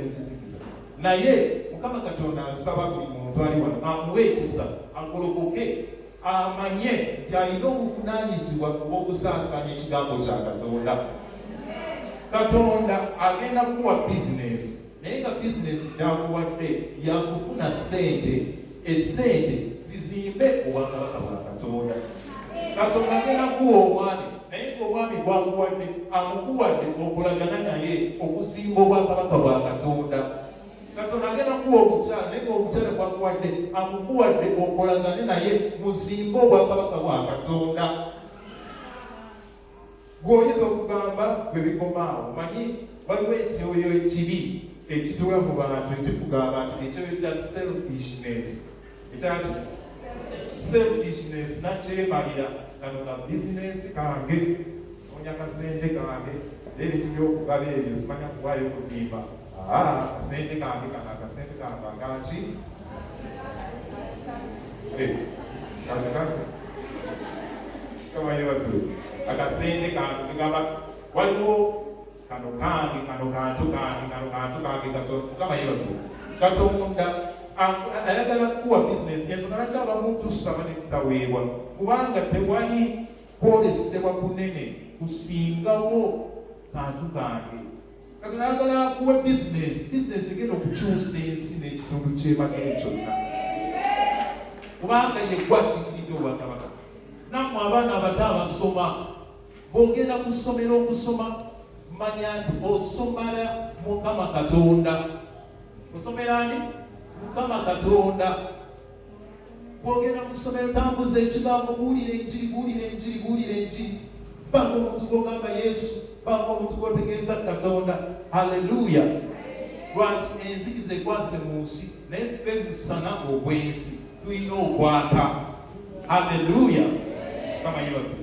nekizikiza. Naye Mukama Katonda asaba buli muntu ali wano amuwe ekisa, agolokoke, amanye nti alina obuvunaanyizibwa bw'okusaasaanya ekigambo kya Katonda. Katonda agenda kuwa bizinesi, naye nga bizinesi gyakuwadde yakufuna ssente, essente zizimbe obwakabaka bwa Katonda. Katonda agenda kuwa omwami, naye ng'omwami gwakuwadde amukuwadde okulagana naye okuzimba obwakabaka bwa Katonda. Katonda agenda kuwa omukyala, naye ng'omukyala gwakuwadde amukuwadde okulagane naye muzimbe obwakabaka bwa Katonda. Gw'oyinza okugamba bwe bikomaawo, manyi waliwo ekyoyo ekibi ekituula mu bantu ekifuga abantu, ekyoyo kya selfishness. Ekyaki selfishness nakyemalira, kano ka bizinesi kange, noonya kasente kange, n'ebintu by'okugaba ebyo simanya kuwaayo kuzimba. Akasente kange kano, akasente kange agaki kazi kawayewazo akasente kange zigamba waliwo kano kange, kano kantu kange, kano kantu kange, Mukama yebazo. Katonda ayagala kuwa bizinesi ensonga lwaki abamu tusaba ne tutaweebwa, kubanga tewali kwolesebwa kunene kusingawo kantu kange. Katonda ayagala kuwa bizinesi egenda okukyusa ensi n'ekitundu ky'emagere kyonna, kubanga ye gwakikiridde obwakabaka. Nammwe abaana abato abasoma, bw'ogenda ku ssomero okusoma, manya nti osomera Mukama Katonda. Osomera ani? Mukama Katonda. Bw'ogenda mu ssomero tambuza ekigambo, buulira enjiri, buulira enjiri, buulira enjiri. Banga omuntu gw'ogamba Yesu, banga omuntu gw'otegeeza Katonda. Haleluya. Lwaki enzikiza ekwase mu nsi, naye ffe musana ogw'ensi tulina okwaka. Haleluya. Kama yebazi.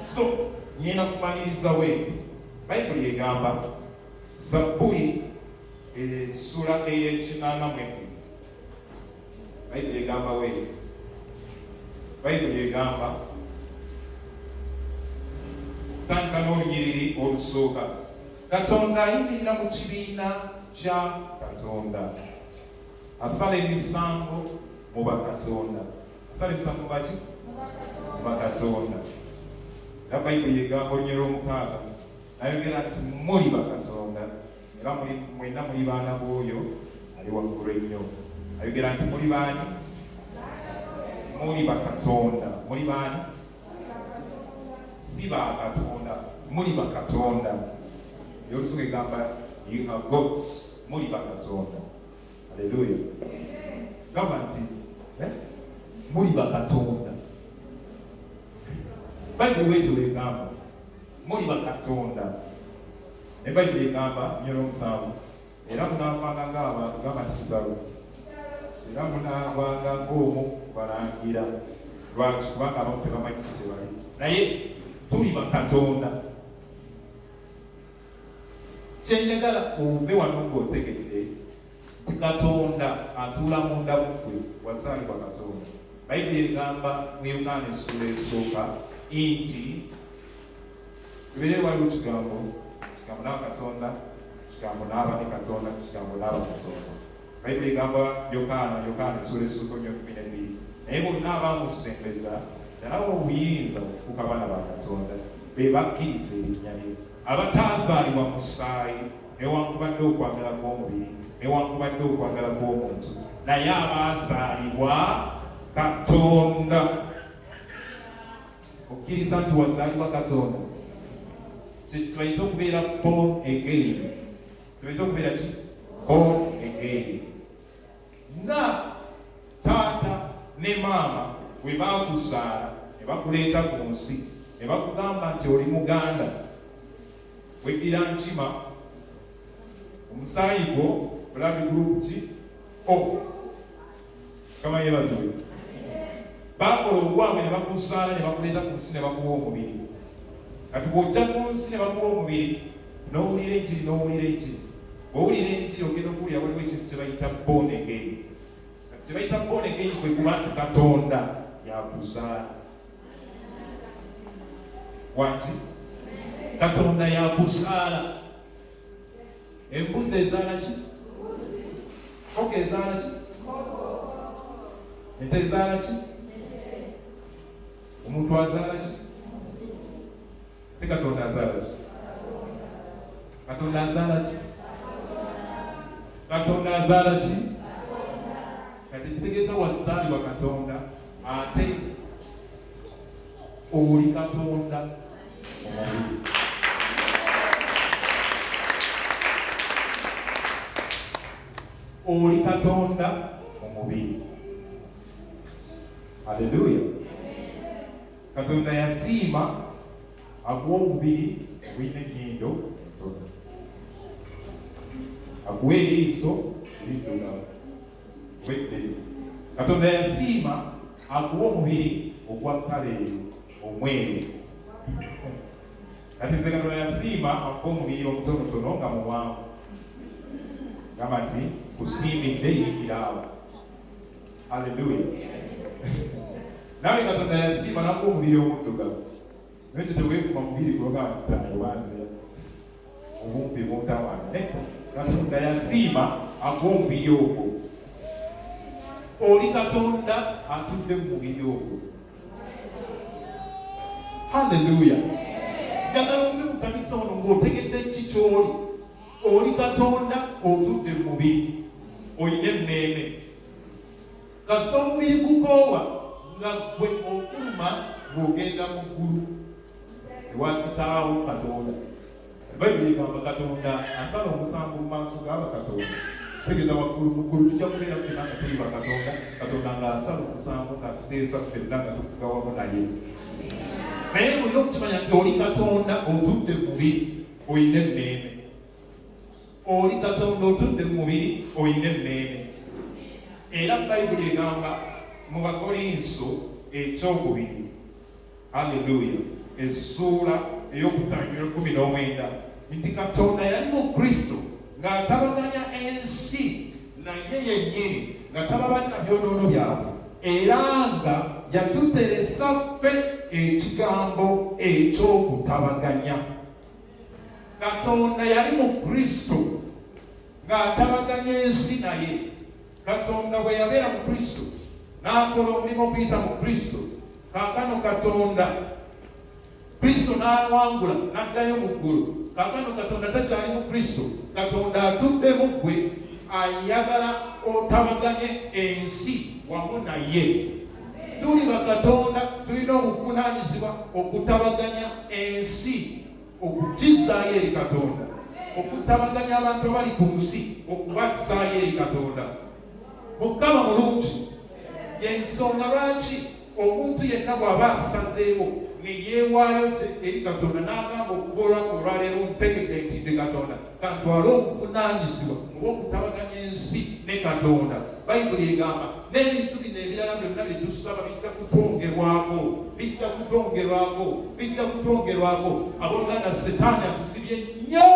So, nyina kumaliriza weti. Bayibuli egamba Zabbuli sura ey'ekinaana mu ebiri. Bayibuli egamba weti. Bayibuli egamba tandika n'olunyiriri olusooka. Katonda ayimirira mu kibiina kya Katonda. Asala emisango mu bakatonda. Asala emisango mu baki? Mu bakatonda. Era Bayibuli egamba olunyiriri olw'omukaaga ayogera nti muli bakatonda, era mwenna muli baana b'oyo ali waggulu ennyo. Ayogera nti muli baani? Muli bakatonda. Muli baani? Si bakatonda, muli bakatonda. Yolusooka egamba you are gods, muli bakatonda. Haleluya. Gamba nti muli bakatonda. Bayibuli bw'etyo bw'egamba muli bakatonda. Ne Bayibuli egamba nnyolo omusanvu, era munaavanga ng'abantu, gamba nti kitalo, era munaavanga ng'omu balangira. Lwaki? Kubanga abamu tebamanyi kiki kye bali, naye tuli bakatonda. Kyenjagala ove wano ng'otegedde nti Katonda atuula munda mukwe, wazaalibwa Katonda. Bayibuli egamba mu Yokaana essula esooka nti bibeere waliwo kigambo n'aba Katonda, kigambo n'aba ne Katonda, kigambo n'aba Katonda. Bayibuli egamba Yokaana essula esooka 12, naye bonna abaamusembeza yalawa obuyinza okufuuka abaana ba Katonda, be bakkiriza erinnya lye, abataazaalibwa mu ssaayi newankubadde okwagala kw'omubiri newankubadde okwagala kw'omuntu, naye abaazaalibwa Katonda. Okkiriza nti wazaalibwa Katonda? Tubayita okubeera born again. Tubayita okubeera ki? Born again. Nga taata ne maama bwe baakuzaala ne bakuleeta ku nsi ne bakugamba nti oli muganda, weddira nkima, omusaayi gwo blood group ki? O. Kama yebaziwe. Bakola obwange ne bakuzaala ne bakuleeta ku nsi ne bakuwa omubiri. Kati bw'ojja ku nsi ne bakuwa omubiri n'owulira enjiri n'owulira enjiri. Bw'owulira enjiri ogenda okuwulira waliwo ekintu kye bayita born again. Kati kye bayita born again kwe kuba nti Katonda yakuzaala. Wangi? Katonda yakuzaala. Embuzi ezaala ki? Nkoko ezaala ki? Ente ezaala ki? Omuntu azaala ki? Te Katonda azaala ki? Katonda azaala ki? Katonda azaala ki? Kati kitegeeza wazaalibwa Katonda ate oli Katonda omubiri. Oli Katonda omubiri. Haleluya. Katonda yasiima akuwa omubiri ogulina ennyindo entono, akuwa eriiso eriddugavu weddeyo. Katonda yasiima akuwa omubiri ogwa kkala eyo omweru. Kati nze Katonda yasiima akuwa omubiri omutonotono nga muwanvu. Gamba nti kusiimidde yingira awo. Haleluya. Nawe Katonda yasiima nakuwa omubiri omuddugavu. Nekyo teweekuma mubiri kuloga ttayo banze obumpi buntawaana. Katonda yasiima akuwa omubiri ogwo. Oli Katonda atudde mu mubiri ogwo. Haleluya. Njagala ove mu kanisa wano ng'otegedde ki ky'oli. Oli Katonda otudde mu mubiri, oyina emmeeme. Kasita omubiri gukoowa nga gwe ofuluma ng'ogenda mu ggulu ewa kitaawo Katonda. Bayibuli egamba Katonda asala omusango mu maaso g'aba Katonda. Tegeeza waggulu mu ggulu tujja kubeera ffenna nga tuli bakatonda, Katonda ng'asala omusango ng'atuteesa ffenna nga tufuga wamu naye. Naye olina okukimanya nti oli Katonda otudde mu mubiri, oyina emmeeme. Oli Katonda otudde mu mubiri, oyina emmeeme. Era Bayibuli egamba mu Bakolinso ekyokubiri, haleluya, essuula ey'okutangira 19 nti Katonda yali mu Kristo ng'atabaganya ensi naye yennyini nga tababanya byonoono byabwe, era nga yatuteresa ffe ekigambo eky'okutabaganya. Katonda yali mu Kristo ng'atabaganya ensi naye. Katonda bwe yabeera mu Kristo n'akola omulimu okuyita mu Kristo, kaakano Katonda Kristo n'awangula n'addayo mu ggulu. Kaakano Katonda takyali mu Kristo, Katonda atudde mu ggwe, ayagala otabaganye ensi wamu naye. Tuli bakatonda, tulina obuvunaanyizibwa okutabaganya ensi, okugizaayo eri Katonda, okutabaganya abantu abali ku nsi, okubazzaayo eri Katonda. Mukama mulungi, y'ensonga lwaki omuntu yenna bw'aba asazeewo ne yeewaayo eri Katonda n'agamba okuva olunaku olwaleero ntegedde nti ndi Katonda kantwale obuvunaanyizibwa obw'okutabaganya ensi ne Katonda. Bayibuli egamba n'ebintu bino ebirala byonna bye tusaba bijja kutongerwako, bijja kutongerwako, bijja kutongerwako. Abooluganda, Setaani atusibye nnyo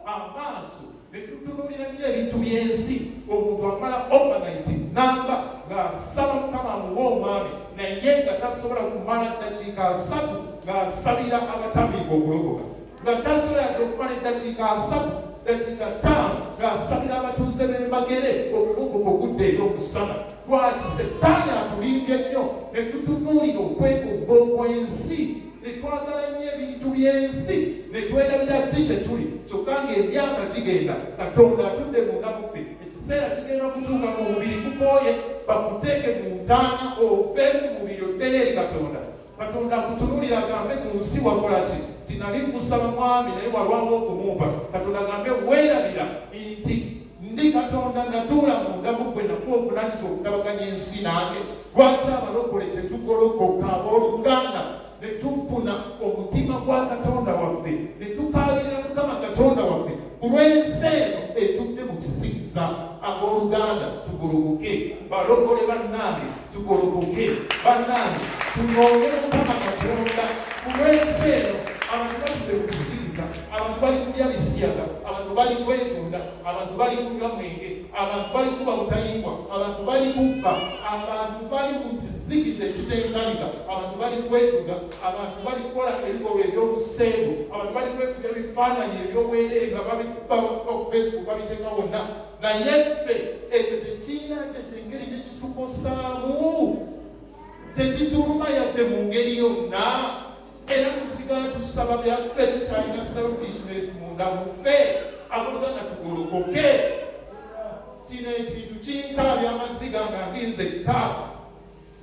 amaaso ne tutunuulira nnyo ebintu by'ensi. Omuntu amala overnight namba ng'asaba Mukama amuwe omwami, naye nga tasobola kumala eddakiika 3 ng'asabira abatamiivu okulokoka, nga tasobola okumala eddakiika 3, eddakiika 5 ng'asabira abatuuze b'embagere okulokoka okudda eri omusana. Lwaki? Setaani atulimbye nnyo ne tutunuulira okwegomba okw'ensi, ne twagala nnyo ebintu by'ensi, ne twerabira ki kye tuli. Kyokka ng'emyaka gigenda, Katonda atudde munda mu ffe. Ekiseera kigenda kutuuka mu mubiri gukooye, bakuteeke mu ntaana ove mu mubiri oddeyo eri Katonda. Katonda akutunuulira agambe ku nsi wakola ki? Tinali nkusaba mwami naye walwawo okumumpa. Katonda agambe weerabira nti ndi Katonda natuula munda mu ggwe, nakuwa obuvunaanyizibwa okutabaganya ensi nange. Lwaki abalokole tetugolokoka abooluganda ne tufuna omutima gwa Katonda waffe, ne tukaabirira Mukama Katonda waffe ku lw'ensi eno etudde mu kisikiza? Abooluganda, tugolokoke. Balokole bannange, tugolokoke. Bannange, tunoonye Mukama Katonda ku lw'ensi eno. Abantu batudde mu kisikiza, abantu bali kulya bisiyaga, abantu bali kwetunda, abantu bali kunywa mwenge, abantu bali kuba butayimbwa, abantu bali kubba, abantu bali mu kizikiza ekitenkanika, abantu bali kwetuga, abantu bali kukola ebikolwa ebyobuseegu, abantu bali kwekuba ebifaananyi ebyobwereere nga babikuba ku Facebook babiteeka wonna. Naye ffe ekyo tekirina kyengeri gye kitukosaamu, tekituluma yadde mu ngeri yonna. Era tusigala tusaba byaffe tukyalina selfishness munda muffe, aboluganda tugolokoke. Kino ekintu kinkaabya amaziga nga ndinze ttaaba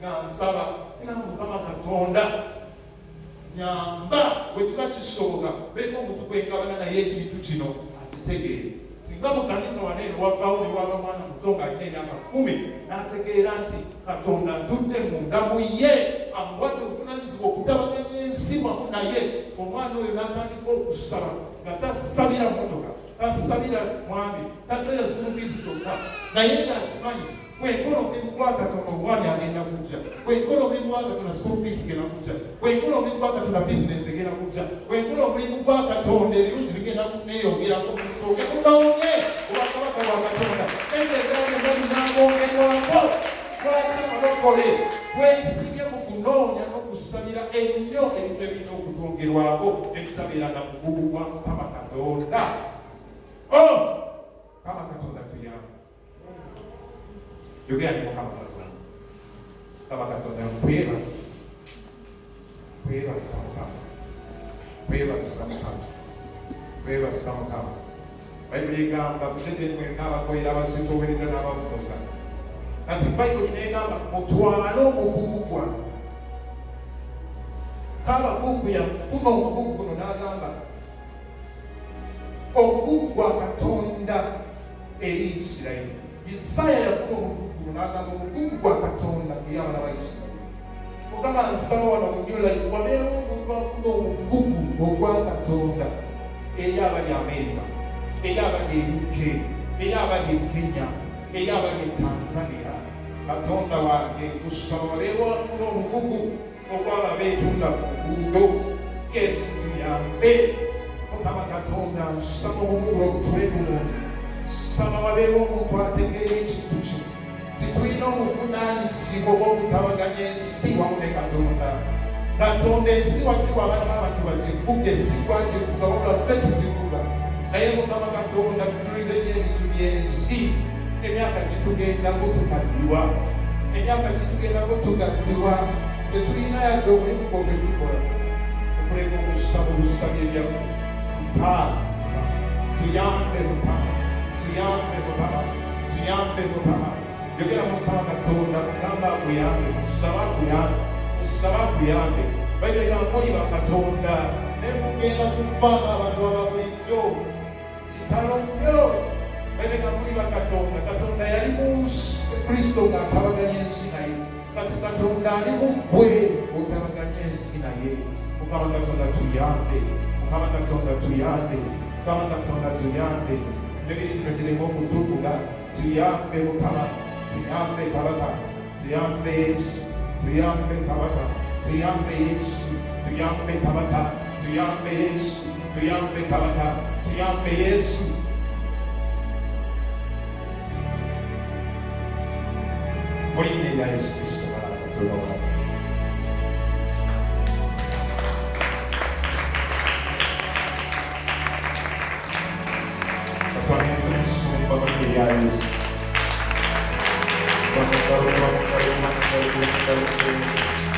nga nsaba nga Mukama Katonda nyamba bwe kiba kisoboka beeko omuntu gwengabana naye ekintu kino akitegeere. Singa mu kanisa waneeno wavaawo ne waba mwana muto ng'alina emyaka 10 n'ategeera nti Katonda ntudde munda mu ye, amuwadde obuvunaanyizibwa okutabaganya ensi wamu naye, omwana oyo n'atandika okusaba nga tasabira mmotoka, tasabira mwami, tasabira school fees kyokka, naye ng'akimanyi bwenkola omulimu gwa Katonda omwami agenda kujja, bwenkola omulimu gwa Katonda school fees genda kujja, bwenkola omulimu gwa Katonda business egenda kujja, bwenkola omulimu gwa Katonda ebirungi bigenda kuneeyongerako musooke kunoonye obwakabaka bwa Katonda entegeraagenabinangongerwako. Lwaki abalokole twesibye mu kunoonya n'okusabira ennyo ebintu ebirina okutwongerwako ne tutabeera na mugugu gwa Mukama Katonda. Mukama Katonda tuyambe. Yogera ne Mukama Katonda. Mukama Katonda nkwebaza. Nkwebaza Mukama. Nkwebaza Mukama. Nkwebaza Mukama. Bayibuli egamba muteteni mwenna abakolera abasitoowerera n'abavuza. Kati Bayibuli negamba mutwale omugugu gwange. Habakuuku yafuna omugugu guno n'agamba omugugu gwa Katonda eri Isirayiri. Isaaya yafuna omugugu guno n'agamba omugugu gwa Katonda eri abaana ba Isirayiri. Mukama nsaba wano mu New Life wabeewo omuntu afuna omugugu ogwa Katonda eri abali Amerika, eri abali UK, eri abali Kenya, eri abali Tanzania. Katonda wange kusaba wabeewo afuna omugugu okwaba beetunda ku luguudo. Yesu tuyambe. Mukama Katonda nsaba omugugu ogutule bulungi. Saba wabeewo omuntu ategeera ekintu kino titulina obuvunaanyizibwa obw'okutabaganya ensi wamu ne Katonda. Katonda ensi wakiwa abaana b'abantu bagivuge, si twagivuga wabula ffe tugivuga. Naye Mukama Katonda tutulinde nnyo ebintu by'ensi. Emyaka gitugendako tugaddibwa, emyaka gitugendako tugaddibwa, tetulina yadde omulimu gwe tukola. Okuleka okusaba obusabye byaffe mpaasi. Tuyambe Mukama, tuyambe Mukama, tuyambe Mukama. Yogera Mukama Katonda kugamba akuyambe, kusaba akuyambe, kusaba akuyambe. Bayibuli egamba muli ba Katonda naye mugenda kufaanga abantu ababulijjo. Kitalo nnyo. Bayibuli egamba muli ba Katonda. Katonda yali mu Kristo ng'atabaganya ensi naye. Kati Katonda ali mu ggwe otabaganya ensi naye. Mukama Katonda tuyambe, Mukama Katonda tuyambe, Mukama Katonda tuyambe. Emibiri gino gireme okutufuga. Tuyambe Mukama, tuyambe Kabaka, tuyambe Yesu, tuyambe Kabaka, tuyambe Yesu, tuyambe Kabaka, tuyambe Yesu, tuyambe Kabaka, tuyambe Yesu. Mu linnya lya Yesu Kristo Katonda wange. Katwaniza omusumba mu linnya lya Yesu. Bakagalo, bakagalo, bakagalo, bakagalo, bakagalo.